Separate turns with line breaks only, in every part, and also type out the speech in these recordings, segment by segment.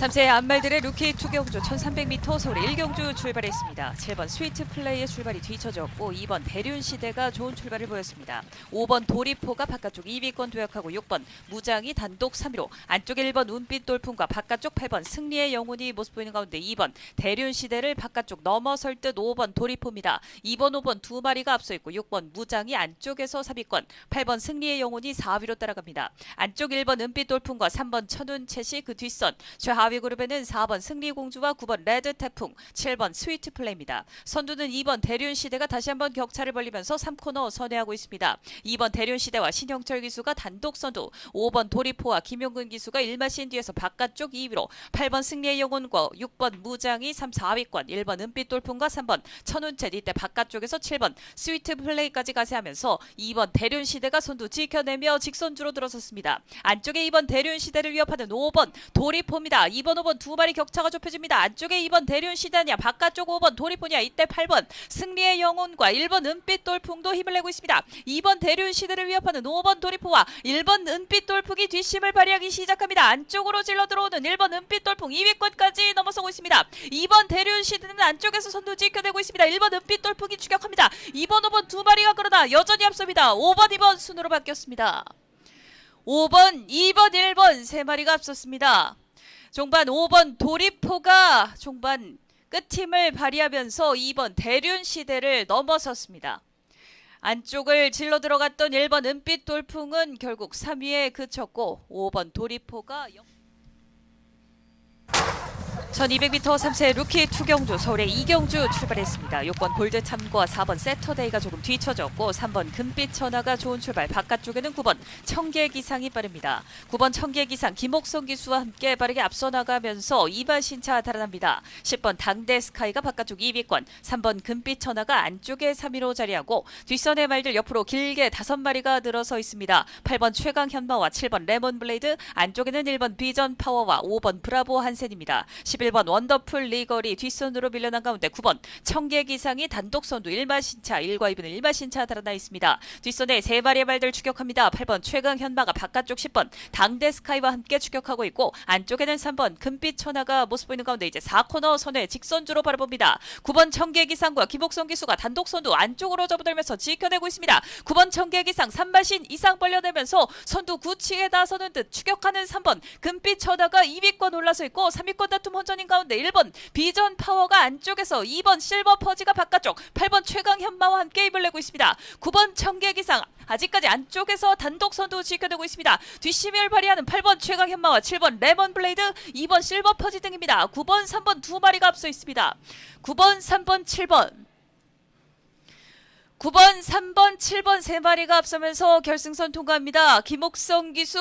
3세의 안말들의 루키 투경주 1300m 서울 1경주 출발했습니다. 7번 스위트 플레이의 출발이 뒤쳐졌고 2번 대륜시대가 좋은 출발을 보였습니다. 5번 도리포가 바깥쪽 2위권 도약하고 6번 무장이 단독 3위로 안쪽 1번 운빛 돌풍과 바깥쪽 8번 승리의 영혼이 모습 보이는 가운데 2번 대륜시대를 바깥쪽 넘어설 듯 5번 도리포입니다. 2번 5번 두 마리가 앞서 있고 6번 무장이 안쪽에서 3위권 8번 승리의 영혼이 4위로 따라갑니다. 안쪽 1번 은빛 돌풍과 3번 천운채시 그 뒷선 최하위 그룹에는 4번 승리공주와 9번 레드태풍, 7번 스위트플레이입니다. 선두는 2번 대륜시대가 다시 한번 격차를 벌리면서 3코너 선회하고 있습니다. 2번 대륜시대와 신형철 기수가 단독 선두, 5번 도리포와 김용근 기수가 1마신 뒤에서 바깥쪽 2위로 8번 승리의 영혼과 6번 무장이 3, 4위권, 1번 은빛 돌풍과 3번 천운채 이때 바깥쪽에서 7번 스위트플레이까지 가세하면서 2번 대륜시대가 선두 지켜내며 직선주로 들어섰습니다. 안쪽에 2번 대륜시대를 위협하는 5번 도리포입니다. 2번 5번 두 마리 격차가 좁혀집니다. 안쪽에 2번 대륜시대냐 바깥쪽 5번 도리포냐 이때 8번 승리의 영혼과 1번 은빛 돌풍도 힘을 내고 있습니다. 2번 대륜시대를 위협하는 5번 도리포와 1번 은빛 돌풍이 뒷심을 발휘하기 시작합니다. 안쪽으로 질러 들어오는 1번 은빛 돌풍 2위권까지 넘어서고 있습니다. 2번 대륜시대는 안쪽에서 선두 지켜내고 있습니다. 1번 은빛 돌풍이 추격합니다. 2번 5번 두 마리가 그러나 여전히 앞섭니다. 5번 2번 순으로 바뀌었습니다. 5번 2번 1번 세 마리가 앞섰습니다. 종반 5번 도리포가 종반 끝힘을 발휘하면서 2번 대륜시대를 넘어섰습니다. 안쪽을 질러 들어갔던 1번 은빛 돌풍은 결국 3위에 그쳤고 5번 도리포가 1200m 3세 루키 투경주 서울의 2경주 출발했습니다. 6번 골드참과 4번 세터데이가 조금 뒤쳐졌고 3번 금빛 천하가 좋은 출발 바깥쪽에는 9번 청계기상이 빠릅니다. 9번 청계기상 김옥성 기수와 함께 빠르게 앞서 나가면서 2번 신차 달아납니다. 10번 당대스카이가 바깥쪽 2위권 3번 금빛 천하가 안쪽에 3위로 자리하고 뒷선의 말들 옆으로 길게 5마리가 늘어서 있습니다. 8번 최강현마와 7번 레몬블레이드 안쪽에는 1번 비전 파워와 5번 브라보 한센입니다. 11번 원더풀 리거리 뒷선으로 밀려난 가운데 9번 청계기상이 단독 선두 1마 신차 1과 2부는 1마 신차 달아나 있습니다. 뒷선에 3마리의 말들 추격합니다. 8번 최강현마가 바깥쪽 10번 당대스카이와 함께 추격하고 있고 안쪽에는 3번 금빛 천하가 모습 보이는 가운데 이제 4코너 선에 직선주로 바라봅니다. 9번 청계기상과 김옥성 기수가 단독 선두 안쪽으로 접어들면서 지켜내고 있습니다. 9번 청계기상 3마신 이상 벌려내면서 선두 구치에 나서는 듯 추격하는 3번 금빛 천하가 2위권 올라서 있고 3위권 다툼 혼전인 가운데 1번 비전 파워가 안쪽에서 2번 실버 퍼지가 바깥쪽 8번 최강 현마와 함께 입을 내고 있습니다. 9번 청계기상 아직까지 안쪽에서 단독 선두 지켜내고 있습니다. 뒷심을 발휘하는 8번 최강 현마와 7번 레몬 블레이드 2번 실버 퍼지 등입니다. 9번 3번 두 마리가 앞서 있습니다. 9번 3번 7번 9번, 3번, 7번 세 마리가 앞서면서 결승선 통과합니다. 김옥성 기수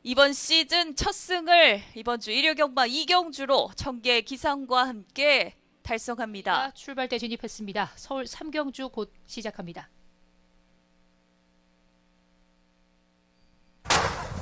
이번 시즌 첫 승을 이번 주 일요 경마 2경주로 청계 기상과 함께 달성합니다.
출발대 진입했습니다. 서울 3경주 곧 시작합니다.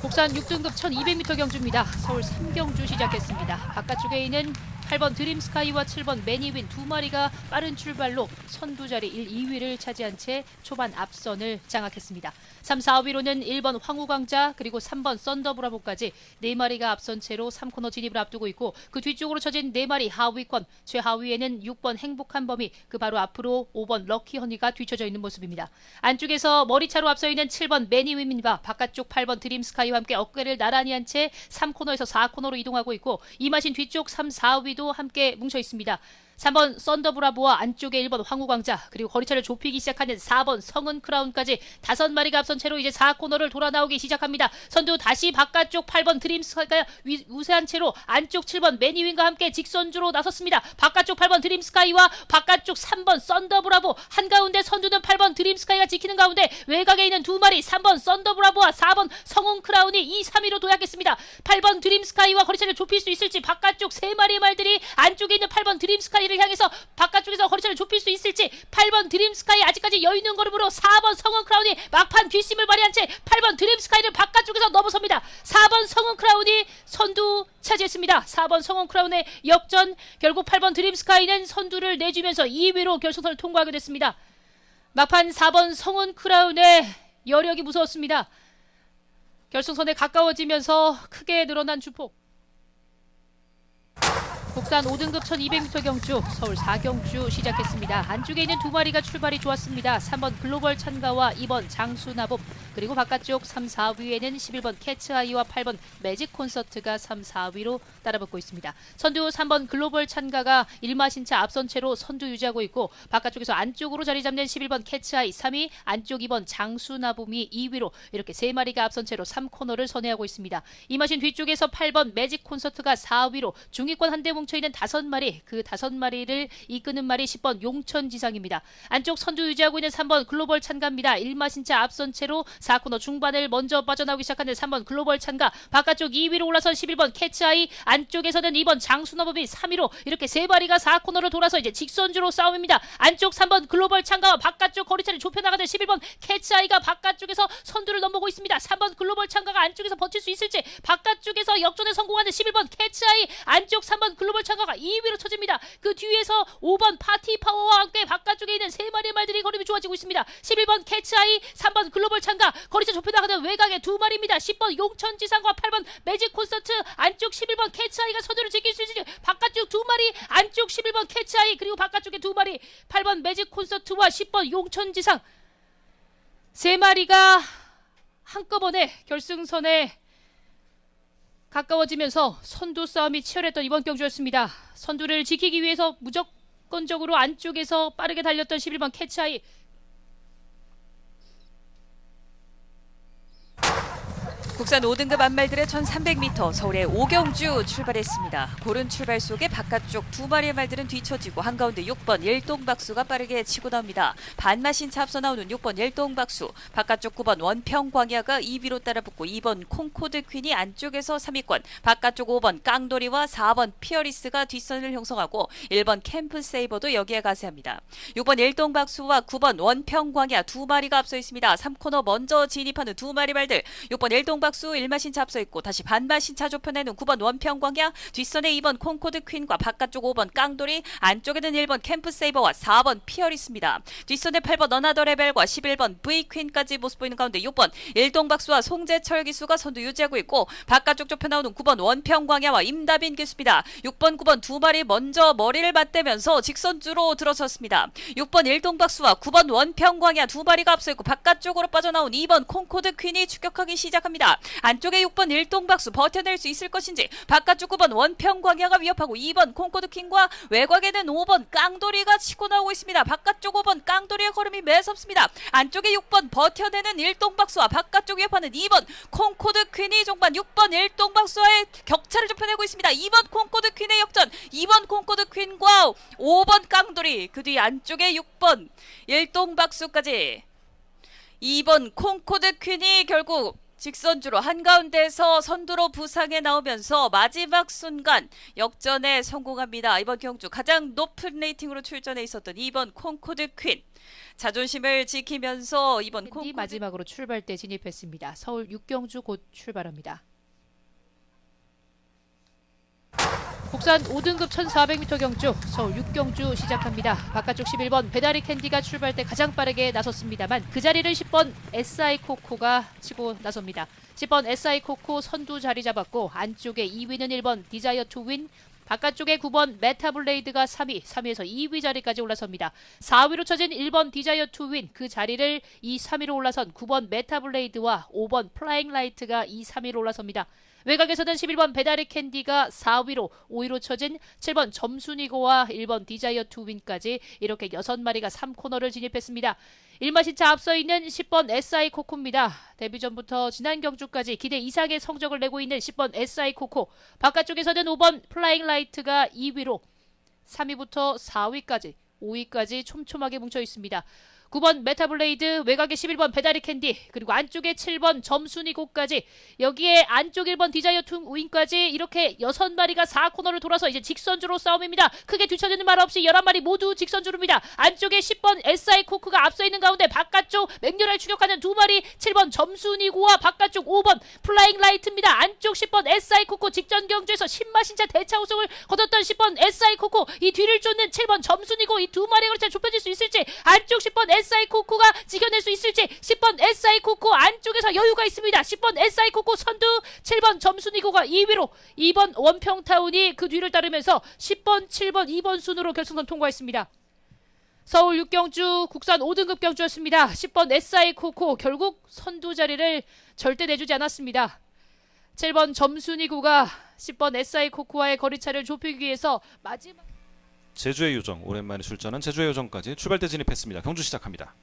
국산 6등급 1200m 경주입니다. 서울 3경주 시작했습니다. 바깥쪽에 있는 8번 드림스카이와 7번 매니윈 두 마리가 빠른 출발로 선두 자리 1, 2위를 차지한 채 초반 앞선을 장악했습니다. 3, 4위로는 1번 황후광자 그리고 3번 썬더브라보까지 4마리가 앞선 채로 3코너 진입을 앞두고 있고 그 뒤쪽으로 쳐진 4마리 하위권 최하위에는 6번 행복한 범위 그 바로 앞으로 5번 럭키허니가 뒤쳐져 있는 모습입니다. 안쪽에서 머리차로 앞서 있는 7번 매니윈과 바깥쪽 8번 드림스카이와 함께 어깨를 나란히 한 채 3코너에서 4코너로 이동하고 있고 이마신 뒤쪽 3, 4위 함께 뭉쳐 있습니다. 3번 썬더브라보와 안쪽에 1번 황후광자 그리고 거리차를 좁히기 시작하는 4번 성은 크라운까지 5마리가 앞선 채로 이제 4코너를 돌아 나오기 시작합니다. 선두 다시 바깥쪽 8번 드림스카이가 우세한 채로 안쪽 7번 매니윈과 함께 직선주로 나섰습니다. 바깥쪽 8번 드림스카이와 바깥쪽 3번 썬더브라보 한가운데 선두는 8번 드림스카이가 지키는 가운데 외곽에 있는 두 마리 3번 썬더브라보와 4번 성은 크라운이 2, 3위로 도약했습니다. 8번 드림스카이와 거리차를 좁힐 수 있을지 바깥쪽 3마리의 말들이 안쪽에 있는 8번 드림스카이 를 향해서 바깥쪽에서 거리차를 좁힐 수 있을지 8번 드림스카이 아직까지 여유있는 걸음으로 4번 성은 크라운이 막판 뒷심을 발휘한 채 8번 드림스카이를 바깥쪽에서 넘어섭니다. 4번 성은 크라운이 선두 차지했습니다. 4번 성은 크라운의 역전 결국 8번 드림스카이는 선두를 내주면서 2위로 결승선을 통과하게 됐습니다. 막판 4번 성은 크라운의 여력이 무서웠습니다. 결승선에 가까워지면서 크게 늘어난 주폭 국산 5등급 1200m 경주 서울 4경주 시작했습니다. 안쪽에 있는 두 마리가 출발이 좋았습니다. 3번 글로벌 찬가와 2번 장수나봄, 그리고 바깥쪽 3, 4위에는 11번 캐츠아이와 8번 매직 콘서트가 3, 4위로 따라붙고 있습니다. 선두 3번 글로벌 찬가가 1마신차 앞선 채로 선두 유지하고 있고, 바깥쪽에서 안쪽으로 자리 잡는 11번 캐츠아이 3위, 안쪽 2번 장수나봄이 2위로 이렇게 세 마리가 앞선 채로 3코너를 선회하고 있습니다. 2마신 뒤쪽에서 8번 매직 콘서트가 4위로 중위권 한대 뭉쳐있는 5마리, 그 5마리를 이끄는 말이 10번 용천지상입니다. 안쪽 선두 유지하고 있는 3번 글로벌 찬가입니다. 1마신차 앞선 채로 4코너 중반을 먼저 빠져나오기 시작하는 3번 글로벌 찬가, 바깥쪽 2위로 올라선 11번 캐츠아이, 안쪽에서는 2번 장수나범이 3위로 이렇게 세 마리가 4코너를 돌아서 이제 직선주로 싸움입니다. 안쪽 3번 글로벌 찬가와 바깥쪽 거리차를 좁혀나가는 11번 캐츠아이가 바깥쪽에서 선두를 넘보고 있습니다. 3번 글로벌 찬가가 안쪽에서 버틸 수 있을지, 바깥쪽에서 역전에 성공하는 11번 캐츠아이, 안쪽 3번 글로벌 찬가가 2위로 쳐집니다. 그 뒤에서 5번 파티 파워와 함께 바깥쪽에 있는 세 마리의 말들이 거림이 좋아지고 있습니다. 11번 캐츠아이, 3번 글로벌 찬가, 거리차 좁혀나가는 외곽의 두 마리입니다. 10번 용천지상과 8번 매직 콘서트, 안쪽 11번 캐츠아이가 선두를 지킬 수 있을지, 바깥쪽 두 마리, 안쪽 11번 캐츠아이, 그리고 바깥쪽에 두 마리 8번 매직 콘서트와 10번 용천지상, 세 마리가 한꺼번에 결승선에 가까워지면서 선두 싸움이 치열했던 이번 경주였습니다. 선두를 지키기 위해서 무조건적으로 안쪽에서 빠르게 달렸던 11번 캐츠아이,
국산 5등급 안말들의 1300m 서울의 5경주 출발했습니다. 고른 출발 속에 바깥쪽 두 마리의 말들은 뒤처지고 한가운데 6번 일동박수가 빠르게 치고 나옵니다. 반마신차 앞서 나오는 6번 일동박수, 바깥쪽 9번 원평광야가 2위로 따라붙고 2번 콩코드 퀸이 안쪽에서 3위권, 바깥쪽 5번 깡돌이와 4번 피어리스가 뒷선을 형성하고 1번 캠프 세이버도 여기에 가세합니다. 6번 일동박수와 9번 원평광야 두 마리가 앞서 있습니다. 3코너 먼저 진입하는 두 마리 말들, 6번 일동박수 1마신차 앞서 있고 다시 반마신차 좁혀내는 9번 원평광야, 뒷선에 2번 콩코드 퀸과 바깥쪽 5번 깡돌이, 안쪽에는 1번 캠프 세이버와 4번 피어리스입니다. 뒷선에 8번 어나더 레벨과 11번 V 퀸까지 모습 보이는 가운데 6번 일동박수와 송재철 기수가 선두 유지하고 있고, 바깥쪽 좁혀나오는 9번 원평광야와 임다빈 기수입니다. 6번 9번 두 마리 먼저 머리를 맞대면서 직선주로 들어섰습니다. 6번 일동박수와 9번 원평광야 두 마리가 앞서 있고, 바깥쪽으로 빠져나온 2번 콩코드 퀸이 추격하기 시작합니다. 안쪽에 6번 일동박수 버텨낼 수 있을 것인지, 바깥쪽 9번 원평광야가 위협하고 2번 콩코드킹과 외곽에는 5번 깡돌이가 치고 나오고 있습니다. 바깥쪽 5번 깡돌이의 걸음이 매섭습니다. 안쪽에 6번 버텨내는 일동박수와 바깥쪽 위협하는 2번 콩코드퀸이 종반 6번 일동박수와의 격차를 좁혀내고 있습니다. 2번 콩코드퀸의 역전, 2번 콩코드퀸과 5번 깡돌이, 그 뒤 안쪽에 6번 일동박수까지, 2번 콩코드퀸이 결국 직선주로 한가운데서 선두로 부상에 나오면서 마지막 순간 역전에 성공합니다. 이번 경주 가장 높은 레이팅으로 출전해 있었던 2번 콩코드 퀸, 자존심을 지키면서 이번 콩코드
마지막으로 출발대 진입했습니다. 서울 6경주 곧 출발합니다. 국산 5등급 1400m 경주 서울 6경주 시작합니다. 바깥쪽 11번 배다리 캔디가 출발 때 가장 빠르게 나섰습니다만, 그 자리를 10번 SI 코코가 치고 나섭니다. 10번 SI 코코 선두 자리 잡았고, 안쪽에 2위는 1번 디자이어 투 윈, 바깥쪽에 9번 메타블레이드가 3위, 3위에서 2위 자리까지 올라섭니다. 4위로 쳐진 1번 디자이어 투 윈, 그 자리를 2, 3위로 올라선 9번 메타블레이드와 5번 플라잉 라이트가 2, 3위로 올라섭니다. 외곽에서는 11번 배다리 캔디가 4위로, 5위로 쳐진 7번 점순이고와 1번 디자이어 투 윈까지 이렇게 6마리가 3코너를 진입했습니다. 1마신차 앞서 있는 10번 SI 코코입니다. 데뷔 전부터 지난 경주까지 기대 이상의 성적을 내고 있는 10번 SI 코코, 바깥쪽에서는 5번 플라잉 라이트가 2위로 3위부터 4위까지 5위까지 촘촘하게 뭉쳐 있습니다. 9번 메타블레이드, 외곽에 11번 배다리 캔디, 그리고 안쪽에 7번 점순이고까지, 여기에 안쪽 1번 디자이어 투 윈까지 이렇게 6마리가 4코너를 돌아서 이제 직선주로 싸움입니다. 크게 뒤처지는 말 없이 11마리 모두 직선주로입니다. 안쪽에 10번 SI 코크가 앞서 있는 가운데 바깥쪽 맹렬하게 추격하는 두 마리, 7번 점순이고와 바깥쪽 5번 플라잉 라이트입니다. 안쪽 10번 SI 코코, 직전 경주에서 10마신차 대차 우승을 거뒀던 10번 SI 코코, 이 뒤를 쫓는 7번 점순이고, 이 두 마리가 그렇게 좁혀질 수 있을지, 안쪽 10번 SI 코코가 지켜낼 수 있을지. 10번 SI 코코 안쪽에서 여유가 있습니다. 10번 SI 코코 선두, 7번 점순이고가 2위로 2번 원평타운이 그 뒤를 따르면서 10번, 7번, 2번 순으로 결승선 통과했습니다. 서울 6경주 국산 5등급 경주였습니다. 10번 SI 코코 결국 선두 자리를 절대 내주지 않았습니다. 7번 점순이고가 10번 SI 코코와의 거리차를 좁히기 위해서 마지막
제주의 요정, 오랜만에 출전한 제주의 요정까지 출발대 진입했습니다. 경주 시작합니다.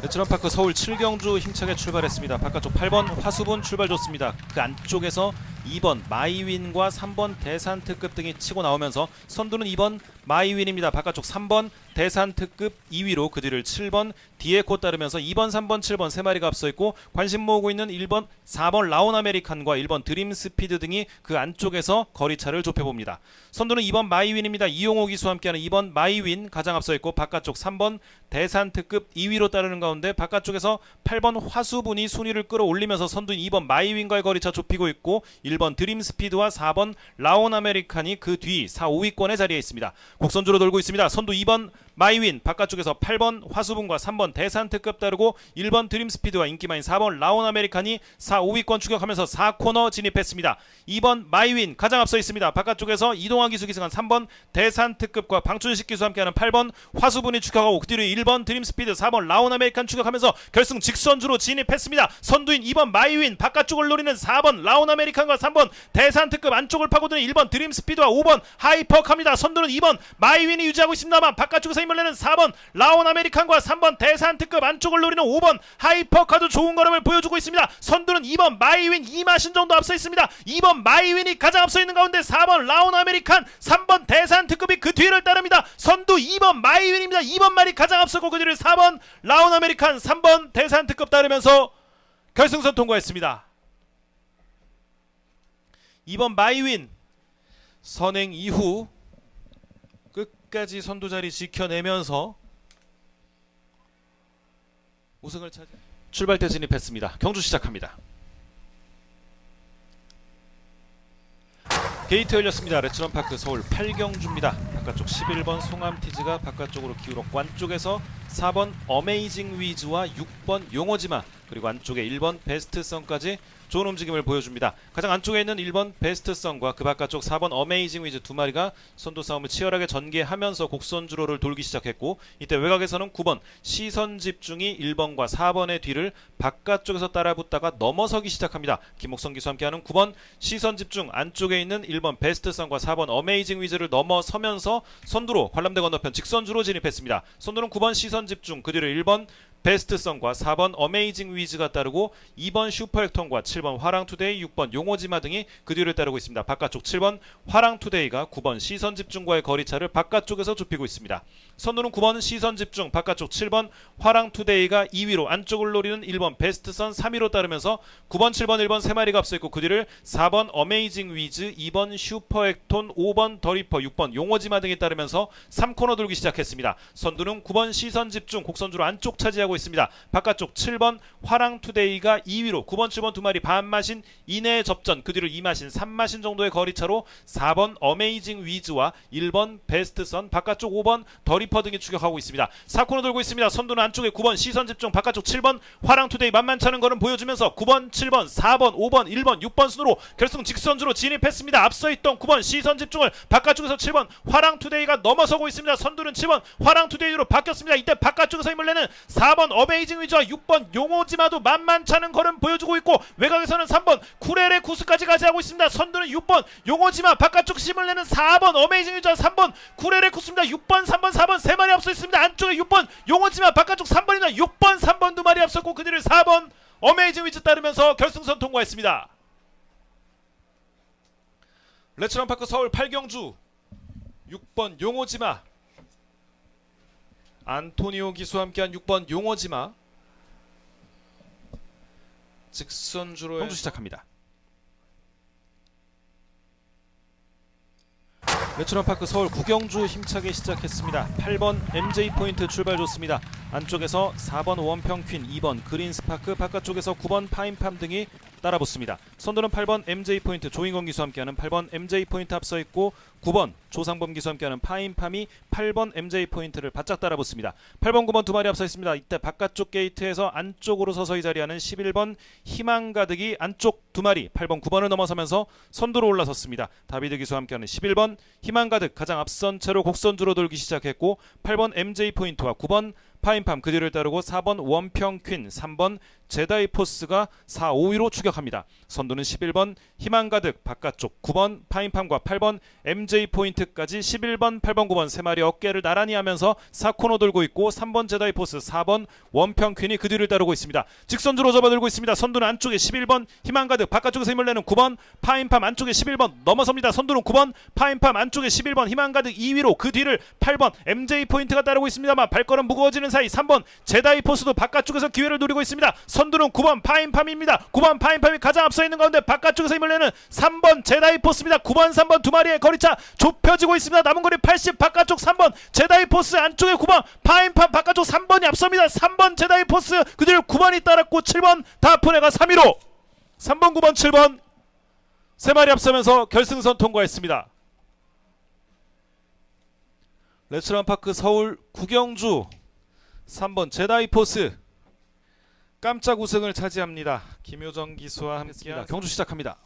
레츠런파크 서울 7경주 힘차게 출발했습니다. 바깥쪽 8번 화수분 출발 좋습니다. 그 안쪽에서 2번 마이윈과 3번 대산특급 등이 치고 나오면서 선두는 2번 마이윈입니다. 바깥쪽 3번 대산특급 2위로 그 뒤를 7번 디에코 따르면서 2번, 3번, 7번 세 마리가 앞서 있고 관심 모으고 있는 1번, 4번 라온 아메리칸과 1번 드림스피드 등이 그 안쪽에서 거리차를 좁혀봅니다. 선두는 2번 마이윈입니다. 이용호 기수와 함께하는 2번 마이윈 가장 앞서 있고 바깥쪽 3번 대산특급 2위로 따르는 가운데 바깥쪽에서 8번 화수분이 순위를 끌어올리면서 선두인 2번 마이윈과의 거리차 좁히고 있고 1번 드림스피드와 4번 라온 아메리칸이 그 뒤 4, 5위권의 자리에 있습니다. 곡선주로 돌고 있습니다. 선두 2번 마이윈, 바깥쪽에서 8번 화수분과 3번 대산특급 따르고 1번 드림스피드와 인기마인 4번 라온 아메리칸이 4, 5위권 추격하면서 4코너 진입했습니다. 2번 마이윈 가장 앞서 있습니다. 바깥쪽에서 이동환 기수 기승한 3번 대산특급과 방춘식 기수와 함께하는 8번 화수분이 추격하고 그 뒤로 1번 드림스피드, 4번 라온 아메리칸 추격하면서 결승 직선주로 진입했습니다. 선두인 2번 마이윈, 바깥쪽을 노리는 4번 라온 아메리칸과 3번 대산특급 안쪽을 파고드는 1번 드림스피드와 5번 하이퍼카입니다. 선두는 2번 마이윈이 유지하고 있습니다만 바깥쪽에서 힘을 내는 4번 라온 아메리칸과 3번 대산특급 안쪽을 노리는 5번 하이퍼카도 좋은 걸음을 보여주고 있습니다. 선두는 2번 마이윈 2마신 정도 앞서 있습니다. 2번 마이윈이 가장 앞서 있는 가운데 4번 라온 아메리칸, 3번 대산특급이 그 뒤를 따릅니다. 선두 2번 마이윈입니다. 2번 말이 가장 앞서고 그 뒤를 4번 라온 아메리칸, 3번 대산특급 따르면서 결승선 통과했습니다. 2번 마이윈 선행 이후 끝까지 선두 자리 지켜내면서 우승을 차지. 출발대 진입했습니다. 경주 시작합니다. 게이트 열렸습니다. 레츠런파크 서울 8경주입니다. 바깥쪽 11번 송암티즈가 바깥쪽으로 기울었고 안쪽에서 4번 어메이징 위즈와 6번 용어지마 그리고 안쪽에 1번 베스트선까지 좋은 움직임을 보여줍니다. 가장 안쪽에 있는 1번 베스트선과 그 바깥쪽 4번 어메이징 위즈 두 마리가 선두 싸움을 치열하게 전개하면서 곡선주로를 돌기 시작했고 이때 외곽에서는 9번 시선집중이 1번과 4번의 뒤를 바깥쪽에서 따라붙다가 넘어서기 시작합니다. 김옥성 기수와 함께하는 9번 시선집중 안쪽에 있는 1번 베스트선과 4번 어메이징 위즈를 넘어서면서 선두로 관람대 건너편 직선주로 진입했습니다. 선두는 9번 시선집중 그 뒤를 1번 베스트선과 4번 어메이징 위즈가 따르고 2번 슈퍼액턴과 7번 화랑투데이, 6번 용오지마 등이 그 뒤를 따르고 있습니다. 바깥쪽 7번 화랑투데이가 9번 시선집중과의 거리차를 바깥쪽에서 좁히고 있습니다. 선두는 9번 시선집중, 바깥쪽 7번 화랑투데이가 2위로 안쪽을 노리는 1번 베스트선 3위로 따르면서 9번, 7번, 1번 세 마리가 앞서 있고 그 뒤를 4번 어메이징 위즈, 2번 슈퍼액톤, 5번 더리퍼, 6번 용오지마 등이 따르면서 3코너 돌기 시작했습니다. 선두는 9번 시선집중 곡선주로 안쪽 차지하고 있습니다. 바깥쪽 7번 화랑투데이가 2위로 9번, 7번 두 마리 반마신 이내의 접전 그 뒤로 2마신 3마신 정도의 거리차로 4번 어메이징 위즈와 1번 베스트선 바깥쪽 5번 더리퍼 등이 추격하고 있습니다. 4코너 돌고 있습니다. 선두는 안쪽에 9번 시선집중 바깥쪽 7번 화랑투데이 만만찮은 걸음 보여주면서 9번, 7번, 4번, 5번, 1번, 6번 순으로 결승 직선주로 진입했습니다. 앞서 있던 9번 시선집중을 바깥쪽에서 7번 화랑투데이가 넘어서고 있습니다. 선두는 7번 화랑투데이로 바뀌었습니다. 이때 바깥쪽에서 힘을 내는 4번 어메이징 위즈와 6번 용오지마도 만만찮은 걸음 보여주고 있고 외곽에서는 3번 쿠렐의 구스까지 가세하고 있습니다. 선두는 6번 용오지마 바깥쪽 힘을 내는 4번 어메이징 위즈와 3번 쿠렐의 구스입니다. 6번 3번 4번 세 마리 앞서 있습니다. 안쪽에 6번 용오지마 바깥쪽 3번입니다. 6번 3번 두 마리 앞섰고 그 뒤를 4번 어메이징 위즈 따르면서 결승선 통과했습니다. 레츠런파크 서울 8경주 6번 용오지마 안토니오 기수와 함께한 6번 용어지마 직선주로 경주 시작합니다. 레츠런파크 서울 9경주 힘차게 시작했습니다. 8번 MJ포인트 출발 좋습니다. 안쪽에서 4번 원평퀸, 2번 그린스파크, 바깥쪽에서 9번 파인팜 등이 따라붙습니다. 선두는 8번 MJ포인트 조인권 기수와 함께하는 8번 MJ포인트 앞서 있고 9번 조상범 기수와 함께하는 파인팜이 8번 MJ포인트를 바짝 따라붙습니다. 8번 9번 두 마리 앞서 있습니다. 이때 바깥쪽 게이트에서 안쪽으로 서서히 자리하는 11번 희망가득이 안쪽 두 마리 8번 9번을 넘어서면서 선두로 올라섰습니다. 다비드 기수와 함께하는 11번 희망가득 가장 앞선 채로 곡선주로 돌기 시작했고 8번 MJ포인트와 9번 파인팜 그 뒤를 따르고 4번 원평퀸 3번 제다이포스가 4, 5위로 추격합니다. 선두는 11번 희망가득 바깥쪽 9번 파인팜과 8번 MJ포인트까지 11번 8번 9번 세 마리 어깨를 나란히 하면서 4코너 돌고 있고 3번 제다이포스 4번 원평퀸이 그 뒤를 따르고 있습니다. 직선주로 접어들고 있습니다. 선두는 안쪽에 11번 희망가득 바깥쪽에서 힘을 내는 9번 파인팜 안쪽에 11번 넘어섭니다. 선두는 9번 파인팜 안쪽에 11번 희망가득 2위로 그 뒤를 8번 MJ포인트가 따르고 있습니다만 발걸음 무거워지는 사이 3번 제다이포스도 바깥쪽에서 기회를 노리고 있습니다. 선두는 9번 파인팜입니다. 9번 파인팜이 가장 앞서 있는 가운데 바깥쪽에서 힘을 내는 3번 제다이포스입니다. 9번 3번 두 마리의 거리차 좁혀지고 있습니다. 남은 거리 80 바깥쪽 3번 제다이포스 안쪽에 9번 파인팜 바깥쪽 3번이 앞섭니다. 3번 제다이포스 그 뒤를 9번이 따랐고 7번 다프네가 3위로 3번 9번 7번 세 마리 앞서면서 결승선 통과했습니다. 레츠런파크 서울 구경주 3번 제다이포스 깜짝 우승을 차지합니다. 김효정 기수와 함께합니다. 경주 시작합니다.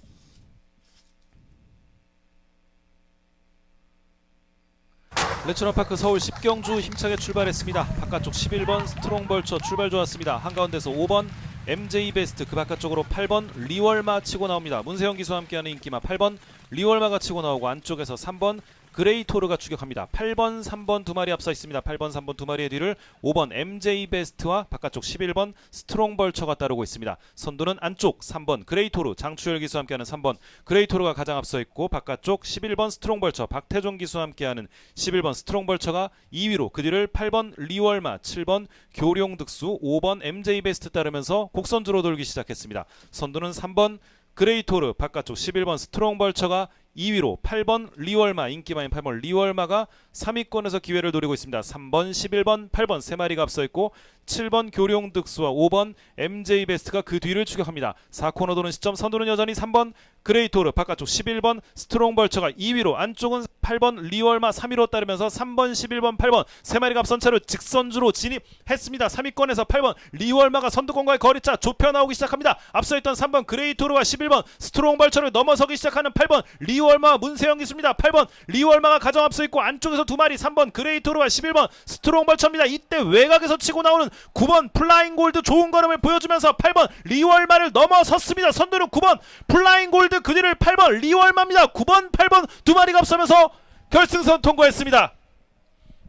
레츠런파크 서울 10경주 힘차게 출발했습니다. 바깥쪽 11번 스트롱벌처 출발 좋았습니다. 한가운데서 5번 MJ베스트 그 바깥쪽으로 8번 리월마 치고 나옵니다. 문세영 기수와 함께하는 인기마 8번 리월마가 치고 나오고 안쪽에서 3번 그레이토르가 추격합니다. 8번 3번 두 마리 앞서 있습니다. 8번 3번 두 마리의 뒤를 5번 MJ베스트와 바깥쪽 11번 스트롱벌처가 따르고 있습니다. 선두는 안쪽 3번 그레이토르 장추열 기수와 함께하는 3번 그레이토르가 가장 앞서 있고 바깥쪽 11번 스트롱벌처 박태종 기수와 함께하는 11번 스트롱벌처가 2위로 그 뒤를 8번 리월마 7번 교룡득수 5번 MJ베스트 따르면서 곡선주로 돌기 시작했습니다. 선두는 3번 그레이토르 바깥쪽 11번 스트롱벌처가 2위로 8번 리월마 인기마인 8번 리월마가 3위권에서 기회를 노리고 있습니다. 3번 11번 8번 세 마리가 앞서 있고 7번 교룡득수와 5번 MJ베스트가 그 뒤를 추격합니다. 4코너 도는 시점 선두는 여전히 3번 그레이토르 바깥쪽 11번 스트롱벌처가 2위로 안쪽은 8번 리월마 3위로 따르면서 3번 11번 8번 세 마리가 앞선 차로 직선주로 진입했습니다. 3위권에서 8번 리월마가 선두권과의 거리차 좁혀 나오기 시작합니다. 앞서 있던 3번 그레이토르와 11번 스트롱벌처를 넘어서기 시작하는 8번 리월마 문세영 기수입니다. 8번 리월마가 가장 앞서 있고 안쪽에서 두 마리 3번 그레이토르와 11번 스트롱벌처입니다. 이때 외곽에서 치고 나오는 9번 플라잉골드 좋은 걸음을 보여주면서 8번 리월마를 넘어섰습니다. 선두는 9번 플라잉골드 그 뒤를 8번 리월마입니다. 9번 8번 두 마리가 앞서면서 결승선 통과했습니다.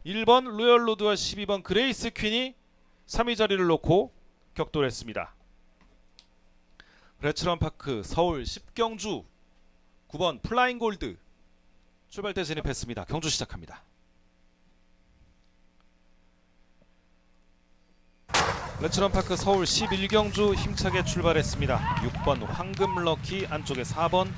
1번 로열로드와 12번 그레이스 퀸이 3위 자리를 놓고 격돌했습니다. 레츠런파크 서울 10경주 9번 플라잉골드 출발대 진입했습니다. 경주 시작합니다. 레츠런파크 서울 11경주 힘차게 출발했습니다. 6번 황금럭키 안쪽에 4번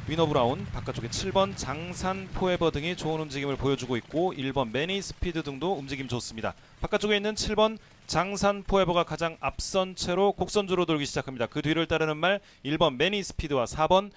위너브라운 바깥쪽에 7번 장산 포에버 등이 좋은 움직임을 보여주고 있고 1번 매니스피드 등도 움직임 좋습니다. 바깥쪽에 있는 7번 장산 포에버가 가장 앞선 채로 곡선주로 돌기 시작합니다. 그 뒤를 따르는 말 1번 매니스피드와 4번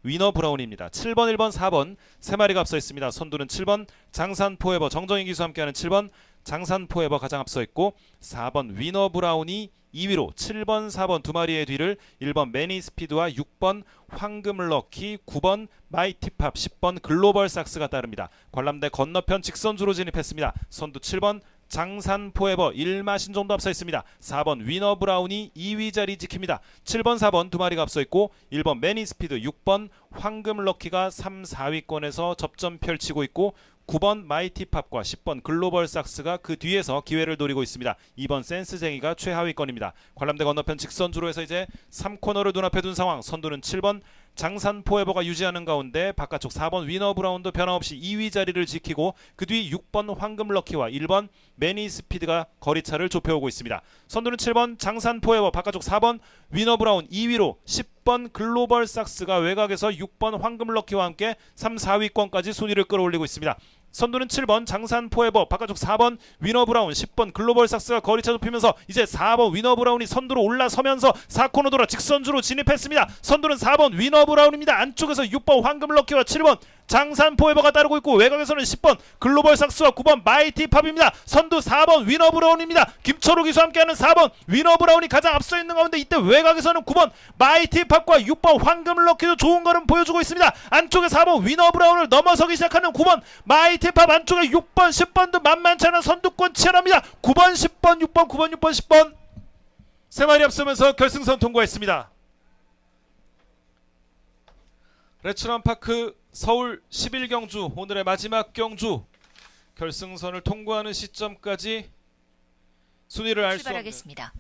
위너브라운입니다. 7번 1번 4번 세 마리가 앞서 있습니다. 선두는 7번 장산 포에버 정정인 기수와 함께하는 7번 장산 포에버 가장 앞서 있고 4번 위너브라운이 2위로 7번 4번 두 마리의 뒤를 1번 매니스피드와 6번 황금럭키 9번 마이티팝 10번 글로벌 삭스가 따릅니다. 관람대 건너편 직선주로 진입했습니다. 선두 7번 장산 포에버 1마신 정도 앞서 있습니다. 4번 위너 브라운이 2위 자리 지킵니다. 7번 4번 두 마리가 앞서 있고 1번 매니스피드 6번 황금럭키가 3, 4위권에서 접전 펼치고 있고 9번 마이티팝과 10번 글로벌 삭스가 그 뒤에서 기회를 노리고 있습니다. 2번 센스쟁이가 최하위권입니다. 관람대 건너편 직선주로 해서 이제 3코너를 눈앞에 둔 상황. 선두는 7번 장산 포에버가 유지하는 가운데 바깥쪽 4번 위너 브라운도 변함없이 2위 자리를 지키고 그 뒤 6번 황금럭키와 1번 매니스피드가 거리차를 좁혀오고 있습니다. 선두는 7번 장산 포에버 바깥쪽 4번 위너 브라운 2위로 10번 글로벌 삭스가 외곽에서 6번 황금럭키와 함께 3, 4위권까지 순위를 끌어올리고 있습니다. 선두는 7번 장산 포에버, 바깥쪽 4번 위너 브라운, 10번 글로벌 삭스가 거리차 좁히면서 이제 4번 위너 브라운이 선두로 올라서면서 4코너 돌아 직선주로 진입했습니다. 선두는 4번 위너 브라운입니다. 안쪽에서 6번 황금 럭키와 7번 장산 포에버가 따르고 있고, 외곽에서는 10번 글로벌 삭스와 9번 마이티 팝입니다. 선두 4번 위너 브라운입니다. 김철우 기수와 함께하는 4번 위너 브라운이 가장 앞서 있는 가운데, 이때 외곽에서는 9번 마이티 팝과 6번 황금 럭키도 좋은 걸음 보여주고 있습니다. 안쪽에 4번 위너 브라운을 넘어서기 시작하는 9번 마이티 팝, 안쪽에 6번 10번도 만만치 않은 선두권 치열합니다. 9번 10번 6번 9번 6번 10번 세 마리 앞서면서 결승선 통과했습니다. 레츠런파크 서울 11경주 오늘의 마지막 경주, 결승선을 통과하는 시점까지 순위를 알 수 없는
출발하겠습니다.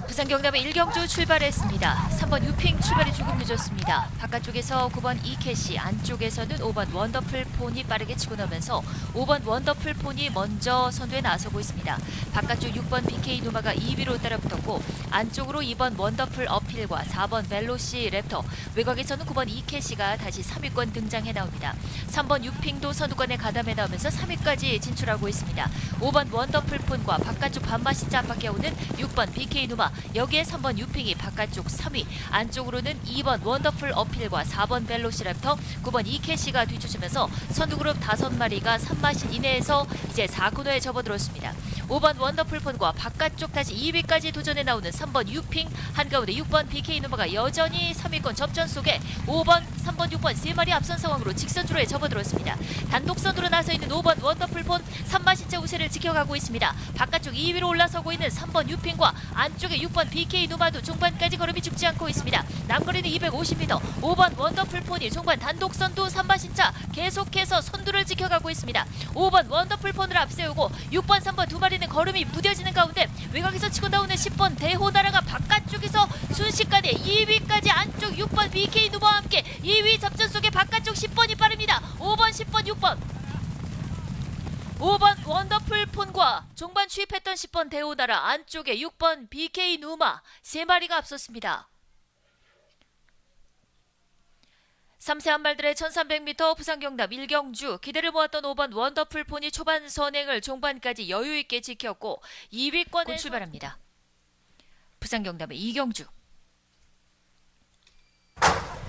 부산 경남의 1경주 출발했습니다. 3번 유핑 출발이 조금 늦었습니다. 바깥쪽에서 9번 이캐시, 안쪽에서는 5번 원더풀 폰이 빠르게 치고 나면서 5번 원더풀 폰이 먼저 선두에 나서고 있습니다. 바깥쪽 6번 BK 노마가 2위로 따라붙었고, 안쪽으로 2번 원더풀 어필과 4번 벨로시 랩터, 외곽에서는 9번 이캐시가 다시 3위권 등장해 나옵니다. 3번 유핑도 선두권에 가담해 나오면서 3위까지 진출하고 있습니다. 5번 원더풀 폰과 바깥쪽 반마신자 앞밖에 오는 6번 BK 노마, 여기에 3번 유핑이 바깥쪽 3위, 안쪽으로는 2번 원더풀 어필과 4번 벨로시 랩터, 9번 이캐시가 뒤쫓으면서 선두그룹 5마리가 3마신 이내에서 이제 4코너에 접어들었습니다. 5번 원더풀 폰과 바깥쪽 다시 2위까지 도전해 나오는 3번 유핑, 한가운데 6번 BK 노마가 여전히 3위권 접전 속에 5번, 3번, 6번 3마리 앞선 상황으로 직선주로에 접어들었습니다. 단독 선두로 나서 있는 5번 원더풀 폰 3마신차 우세를 지켜가고 있습니다. 바깥쪽 2위로 올라서고 있는 3번 유핑과 안쪽에 6번 BK 노마도 종반까지 걸음이 죽지 않고 있습니다. 남거리는 250m, 5번 원더풀 폰이 종반 단독 선두 3마신차 계속해서 선두를 지켜가고 있습니다. 5번 원더풀 폰을 앞세우고 6번, 3번 두 마리는 걸음이 무뎌지는 가운데, 외곽에서 치고 나오는 10번 대호나라가 바깥쪽에서 순식간에 2위까지 안쪽 6번 BK 노마와 함께 2위 접전 속에 바깥쪽 10번이 빠릅니다. 5번, 10번, 6번 5번 원더풀 폰과 종반 추입했던 10번 대호나라, 안쪽에 6번 BK 누마 3마리가 앞섰습니다. 3세 한발들의 1300m 부산 경남 1경주, 기대를 모았던 5번 원더풀 폰이 초반 선행을 종반까지 여유있게 지켰고 2위권에 출발합니다. 부산 경남의 2경주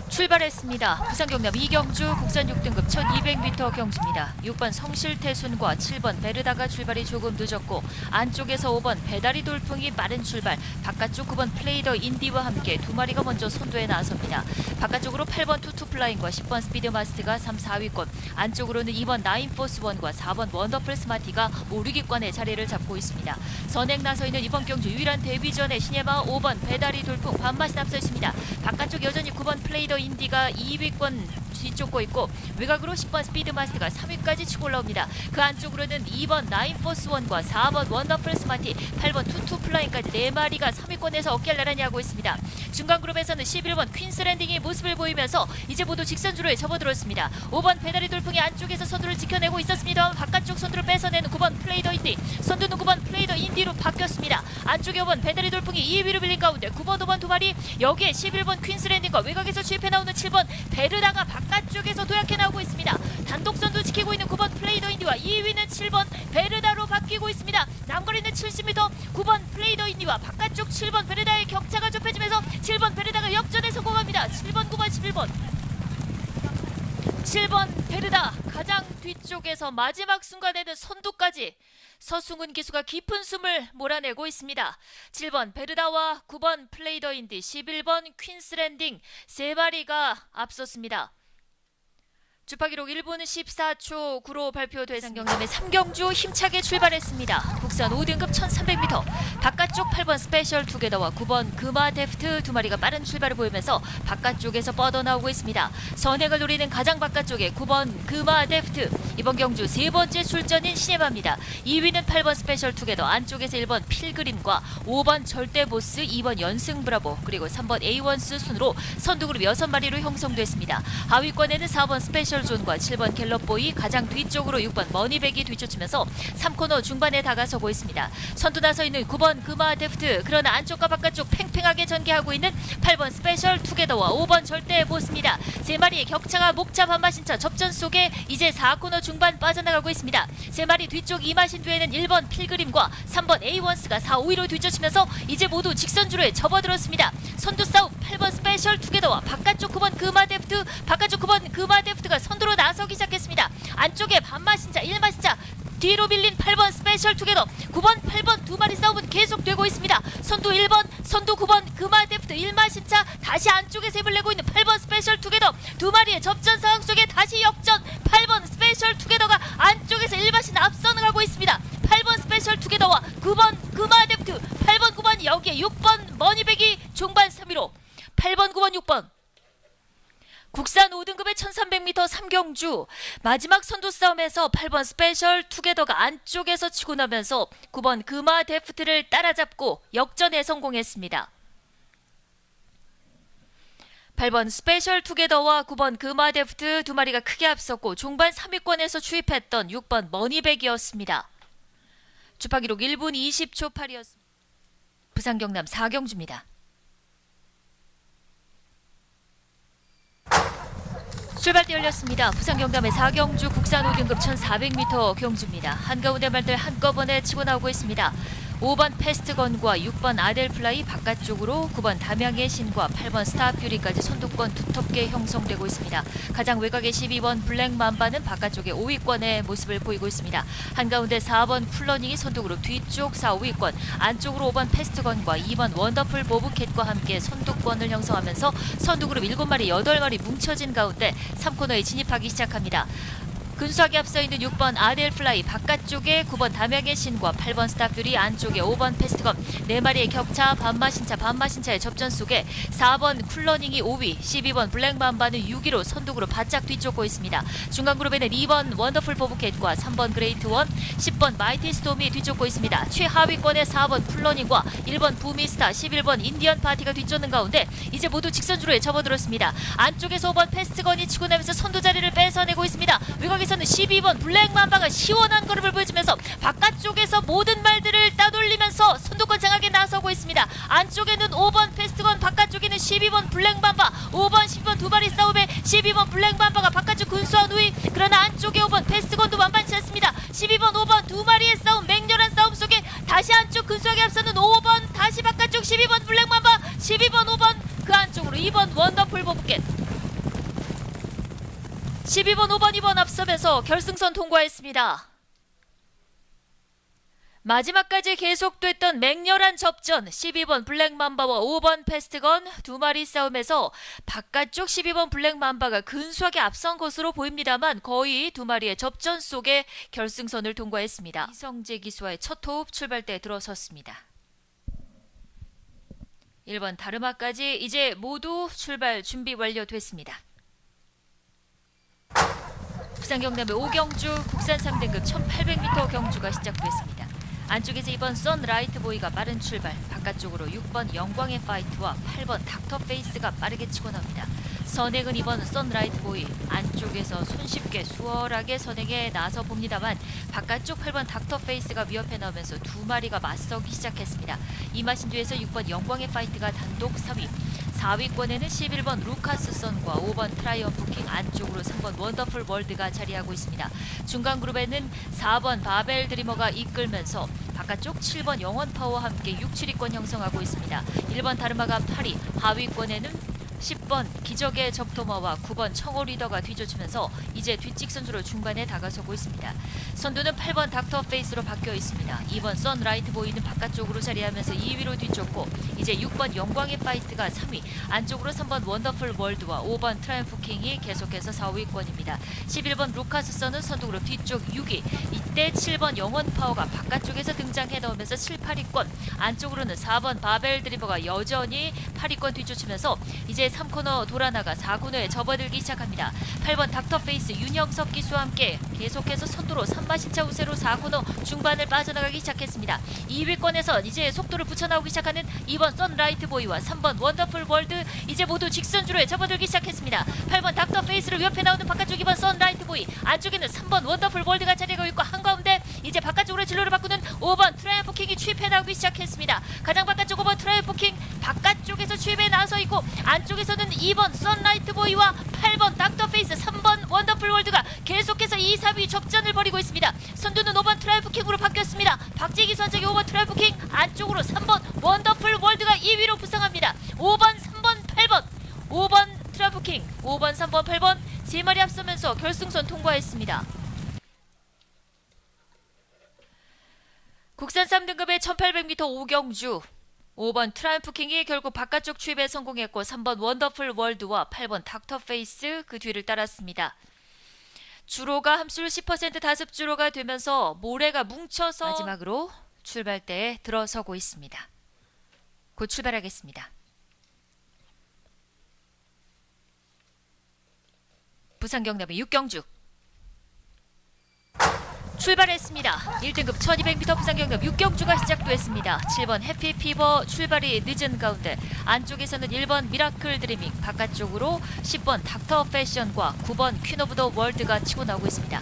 출발했습니다. 부산 경남 2경주 국산 6등급 1200m 경주입니다. 6번 성실태순과 7번 베르다가 출발이 조금 늦었고, 안쪽에서 5번 배다리 돌풍이 빠른 출발, 바깥쪽 9번 플레이더 인디와 함께 두 마리가 먼저 선두에 나섭니다. 바깥쪽으로 8번 투투플라잉과 10번 스피드마스트가 3, 4위권, 안쪽으로는 2번 나인포스1과 4번 원더풀 스마티가 5, 6위권에 자리를 잡고 있습니다. 선행 나서있는 이번 경주 유일한 데뷔전의 시네마 5번 배다리 돌풍 반마신 앞서 있습니다. 바깥쪽 여전히 9번 플레이더 인디가 2위권 뒤쫓고 있고, 외곽으로 10번 스피드마스터가 3위까지 치고 올라옵니다. 그 안쪽으로는 2번 나인포스1과 4번 원더풀 스마티, 8번 투투플라잉까지 4마리가 3위권에서 어깨를 나란히 하고 있습니다. 중간 그룹에서는 11번 퀸스랜딩이 모습을 보이면서 이제 모두 직선주로에 접어들었습니다. 5번 배다리 돌풍이 안쪽에서 선두를 지켜내고 있었습니다. 바깥쪽 선두를 뺏어내는 9번 플레이더 인디, 선두는 9번 플레이더 인디로 바뀌었습니다. 안쪽에 5번 배다리 돌풍이 2위로 밀린 가운데 9번, 5번 두 마리, 여기에 11번 퀸스랜딩과 외곽에서 추입해 나오는 7번 베르다가 바깥쪽에서 도약해 나오고 있습니다. 단독 선두 지키고 있는 9번 플레이더 인디와 2위는 7번 베르다로 바뀌고 있습니다. 남거리는 70m, 9번 플레이더 인디와 바깥쪽 7번 베르다의 격차가 좁혀지면서 7번 베르다가 역전에 성공합니다. 7번, 9번, 11번 7번 베르다 가장 뒤쪽에서 마지막 순간에는 선두까지 서승훈 기수가 깊은 숨을 몰아내고 있습니다. 7번 베르다와 9번 플레이더 인디, 11번 퀸스랜딩 3마리가 앞섰습니다. 주파기록 1분 14초 9로 발표됐습니다. 경남의 3경주 힘차게 출발했습니다. 국산 5등급 1300m, 바깥쪽 8번 스페셜 투게더와 9번 금화 데프트 두 마리가 빠른 출발을 보이면서 바깥쪽에서 뻗어나오고 있습니다. 선행을 노리는 가장 바깥쪽에 9번 금화 데프트, 이번 경주 세 번째 출전인 시네마입니다. 2위는 8번 스페셜 투게더, 안쪽에서 1번 필그림과 5번 절대보스, 2번 연승 브라보, 그리고 3번 에이원스 순으로 선두그룹 6마리로 형성됐습니다. 하위권에는 4번 스페셜 스페셜존과 7번 갤럽보이, 가장 뒤쪽으로 6번 머니백이 뒤쫓으면서 3코너 중반에 다가서고 있습니다. 선두 나서 있는 9번 금화 데프트, 그러나 안쪽과 바깥쪽 팽팽하게 전개하고 있는 8번 스페셜 투게더와 5번 절대 보스입니다. 세 마리의 격차가 목차 반마신차 접전 속에 이제 4코너 중반 빠져나가고 있습니다. 세 마리 뒤쪽 이마신 뒤에는 1번 필그림과 3번 에이원스가 4, 5위로 뒤쫓으면서 이제 모두 직선주로에 접어들었습니다. 선두 싸움 8번 스페셜 투게더와 바깥쪽 9번 금화 데프트, 바깥쪽 9번 금화 데프트가 선두로 나서기 시작했습니다. 안쪽에 반마신차 1마신차 뒤로 밀린 8번 스페셜 투게더, 9번 8번 두 마리 싸움은 계속되고 있습니다. 선두 1번, 선두 9번 금화 데프트 1마신차, 다시 안쪽에서 힘을 내고 있는 8번 스페셜 투게더, 두 마리의 접전 상황 속에 다시 역전. 8번 스페셜 투게더가 안쪽에서 1마신 앞서 나가고 있습니다. 8번 스페셜 투게더와 9번 금화 데프트, 8번 9번 여기에 6번 머니백이 종반 3위로 8번 9번 6번 국산 5등급의 1300m 3경주 마지막 선두 싸움에서 8번 스페셜 투게더가 안쪽에서 치고 나면서 9번 금화 데프트를 따라잡고 역전에 성공했습니다. 8번 스페셜 투게더와 9번 금화 데프트 두 마리가 크게 앞섰고 종반 3위권에서 추입했던 6번 머니백이었습니다. 주파 기록 1분 20초 8이었습니다. 부산 경남 4경주입니다. 출발대 열렸습니다. 부산 경남의 4경주 국산 5등급 1400m 경주입니다. 한가운데 말들 한꺼번에 치고 나오고 있습니다. 5번 패스트건과 6번 아델플라이 바깥쪽으로 9번 담양의 신과 8번 스타퓨리까지 선두권 두텁게 형성되고 있습니다. 가장 외곽의 12번 블랙맘바는 바깥쪽의 5위권의 모습을 보이고 있습니다. 한가운데 4번 쿨러닝이 선두그룹 뒤쪽 4, 5위권, 안쪽으로 5번 패스트건과 2번 원더풀 보브캣과 함께 선두권을 형성하면서 선두그룹 7마리, 8마리 뭉쳐진 가운데 3코너에 진입하기 시작합니다. 근수하게 앞서 있는 6번 아델플라이 바깥쪽에 9번 담양의 신과 8번 스타퓨리, 안쪽에 5번 패스트건, 4마리의 격차 반마신차의 접전 속에 4번 쿨러닝이 5위, 12번 블랙맘바는 6위로 선두그룹 바짝 뒤쫓고 있습니다. 중간그룹에는 2번 원더풀 보브캣과 3번 그레이트원, 10번 마이티 스톰이 뒤쫓고 있습니다. 최하위권에 4번 쿨러닝과 1번 부미스타, 11번 인디언 파티가 뒤쫓는 가운데 이제 모두 직선주로에 접어들었습니다. 안쪽에서 5번 패스트건이 치고 나면서 선두 자리를 뺏어내고 있습니다. 외곽에서는 12번 블랙맘바가 시원한 걸음을 보여주면서 바깥쪽에서 모든 말들을 따돌리면서 선두권 장악에 나서고 있습니다. 안쪽에는 5번 패스트건, 바깥쪽에는 12번 블랙맘바, 5번 12번 두 마리 싸움에 12번 블랙맘바가 바깥쪽 근수한 우위, 그러나 안쪽에 5번 패스트건도 만만치 않습니다. 12번 5번 두 마리의 싸움, 맹렬한 싸움 속에 다시 안쪽 근수하게 앞서는 5번, 다시 바깥쪽 12번 블랙맘바, 12번 5번 그 안쪽으로 2번 원더풀 보브캣, 12번 5번 2번 앞서면서 결승선 통과했습니다. 마지막까지 계속됐던 맹렬한 접전, 12번 블랙맘바와 5번 패스트건 두 마리 싸움에서 바깥쪽 12번 블랙맘바가 근소하게 앞선 것으로 보입니다만 거의 두 마리의 접전 속에 결승선을 통과했습니다. 이성재 기수와의 첫 호흡 출발대에 들어섰습니다. 1번 다르마까지 이제 모두 출발 준비 완료됐습니다. 부산 경남의 5경주 국산 3등급 1800m 경주가 시작됐습니다. 안쪽에서 2번 선라이트 보이가 빠른 출발, 바깥쪽으로 6번 영광의 파이트와 8번 닥터페이스가 빠르게 치고 나옵니다. 선행은 2번 선라이트 보이, 안쪽에서 손쉽게 수월하게 선행에 나서 봅니다만 바깥쪽 8번 닥터페이스가 위협해 나오면서 두 마리가 맞서기 시작했습니다. 이마신 뒤에서 6번 영광의 파이트가 단독 3위, 4위권에는 11번 루카스 선과 5번 트라이언프 킹, 안쪽으로 3번 원더풀 월드가 자리하고 있습니다. 중간 그룹에는 4번 바벨 드리머가 이끌면서 바깥쪽 7번 영원 파워와 함께 6, 7위권 형성하고 있습니다. 1번 다르마가 8위, 하위권에는 10번 기적의 적토마와 9번 청호 리더가 뒤쫓으면서 이제 뒷직선주로 중반에 다가서고 있습니다. 선두는 8번 닥터페이스로 바뀌어 있습니다. 2번 선라이트 보이는 바깥쪽으로 자리하면서 2위로 뒤쫓고 이제 6번 영광의 파이트가 3위, 안쪽으로 3번 원더풀 월드와 5번 트라이언프 킹이 계속해서 4위권입니다. 11번 루카스 선은 선두그룹 뒤쪽 6위, 이때 7번 영원 파워가 바깥쪽에서 등장해 나오면서 7, 8위권, 안쪽으로는 4번 바벨 드리버가 여전히 8위권 뒤쫓으면서 이제 이제 3코너 돌아나가 4코너에 접어들기 시작합니다. 8번 닥터페이스 윤영석 기수와 함께 계속해서 선두로 3마신차 우세로 4코너 중반을 빠져나가기 시작했습니다. 2위권에서 이제 속도를 붙여나오기 시작하는 2번 선라이트 보이와 3번 원더풀 월드 이제 모두 직선주로에 접어들기 시작했습니다. 8번 닥터페이스를 옆에 나오는 바깥쪽 2번 선라이트 보이, 안쪽에는 3번 원더풀 월드가 자리하고 있고 한가운데 이제 바깥쪽으로 진로를 바꾸는 5번 트라이언프 킹이 취입해 나오기 시작했습니다. 가장 바깥쪽 5번 트라이언프 킹 바깥쪽에서 취입해 나서 있고 안쪽에서는 2번 선라이트 보이와 8번 닥터페이스, 3번 원더풀 월드가 계속해서 2, 4위 접전을 벌이고 있습니다. 선두는 5번 트라이언프 킹으로 바뀌었습니다. 박재기 선장이 5번 트라이언프 킹, 안쪽으로 3번 원더풀 월드가 2위로 부상합니다. 5번, 3번, 8번 5번 트라이언프 킹, 5번, 3번, 8번 3마리 앞서면서 결승선 통과했습니다. 국산 3등급의 1800m 오경주 5번 트라이언프 킹이 결국 바깥쪽 추입에 성공했고 3번 원더풀 월드와 8번 닥터페이스 그 뒤를 따랐습니다. 주로가 함수율 10% 다습 주로가 되면서 모래가 뭉쳐서 마지막으로 출발대에 들어서고 있습니다. 곧 출발하겠습니다. 부산 경남의 육경주 출발했습니다. 1등급 1200m 부산 경남 육경주가 시작됐습니다. 7번 해피피버 출발이 늦은 가운데 안쪽에서는 1번 미라클 드리밍, 바깥쪽으로 10번 닥터 패션과 9번 퀸 오브 더 월드가 치고 나오고 있습니다.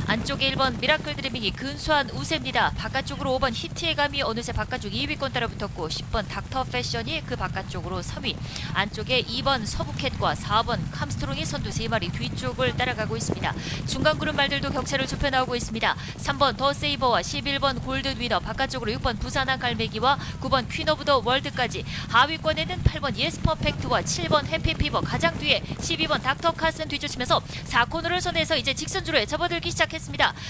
안쪽에 1번 미라클 드리밍이 근소한 우세입니다. 바깥쪽으로 5번 히트의 감이 어느새 바깥쪽 2위권 따라 붙었고 10번 닥터 패션이 그 바깥쪽으로 3위, 안쪽에 2번 서부캣과 4번 캄스트롱이 선두 3마리 뒤쪽을 따라가고 있습니다. 중간 그룹 말들도 격차를 좁혀 나오고 있습니다. 3번 더 세이버와 11번 골든 위너, 바깥쪽으로 6번 부산항 갈매기와 9번 퀸 오브 더 월드까지, 하위권에는 8번 예스 퍼펙트와 7번 해피피버, 가장 뒤에 12번 닥터 카슨 뒤쫓으면서 4코너를 선에서 이제 직선주로에 접어들기 시작했습니다.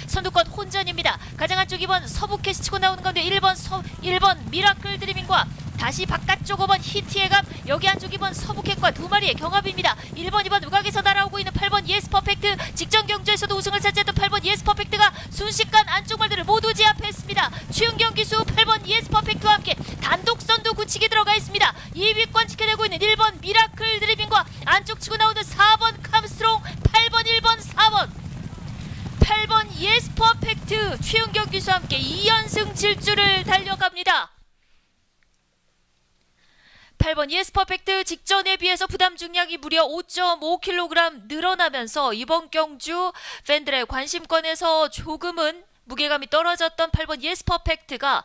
선두권 혼전입니다. 가장 안쪽 2번 서부캣이 치고 나오는 가운데 1번 미라클 드리밍과 다시 바깥쪽 5번 히트의 감, 여기 안쪽 2번 서부캣과 2마리의 경합입니다. 1번, 2번 우각에서 날아오고 있는 8번 예스 퍼펙트, 직전 경주에서도 우승을 차지했던 8번 예스 퍼펙트가 순식간 안쪽 말들을 모두 제압했습니다. 최은경 기수 8번 예스 퍼펙트와 함께 단독 선두 굳히기 들어가 있습니다. 2위권 지켜내고 있는 1번 미라클 드리밍과 안쪽 치고 나오는 4번 캄스트롱, 8번, 1번, 4번 8번 예스 퍼펙트 최은경 기수와 함께 2연승 질주를 달려갑니다. 8번 예스 퍼펙트 직전에 비해서 부담 중량이 무려 5.5kg 늘어나면서 이번 경주 팬들의 관심권에서 조금은 무게감이 떨어졌던 8번 예스 퍼펙트가